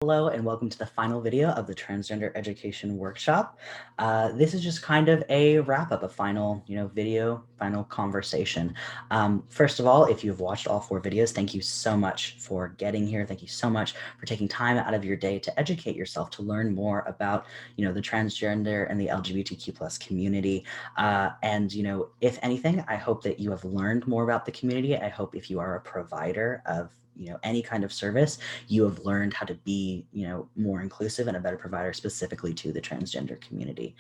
Hello and welcome to the final video of the Transgender Education Workshop. This is just kind of a wrap up, a final, video, final conversation. First of all, if you've watched all 4 videos, thank you so much for getting here. Thank you so much for taking time out of your day to educate yourself, to learn more about, the transgender and the LGBTQ plus community. If anything, I hope that you have learned more about the community. I hope if you are a provider of any kind of service, you have learned how to be, more inclusive and a better provider specifically to the transgender community.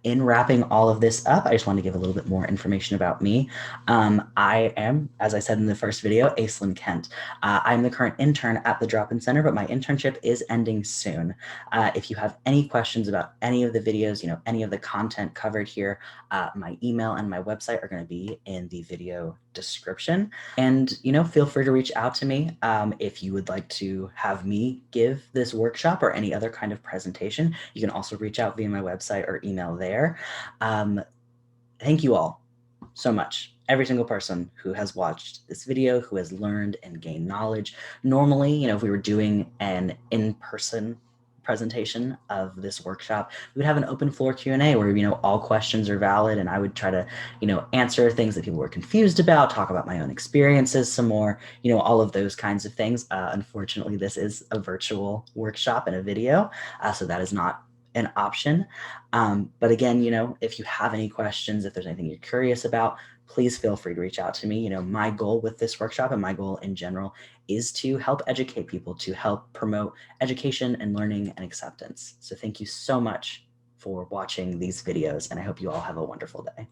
In wrapping all of this up, I just want to give a little bit more information about me. I am, as I said in the first video, Aislinn Kent. I'm the current intern at the Drop-In Center, but my internship is ending soon. If you have any questions about any of the videos, any of the content covered here, my email and my website are going to be in the video description. And, feel free to reach out to me if you would like to have me give this workshop or any other kind of presentation. You can also reach out via my website or email there. Thank you all so much. Every single person who has watched this video, who has learned and gained knowledge. Normally, if we were doing an in-person presentation of this workshop, we would have an open floor Q&A where, all questions are valid and I would try to, answer things that people were confused about, talk about my own experiences some more, all of those kinds of things. Unfortunately, this is a virtual workshop and a video, so that is not an option. But again, if you have any questions, if there's anything you're curious about, please feel free to reach out to me. My goal with this workshop and my goal in general is to help educate people, to help promote education and learning and acceptance. So thank you so much for watching these videos, and I hope you all have a wonderful day.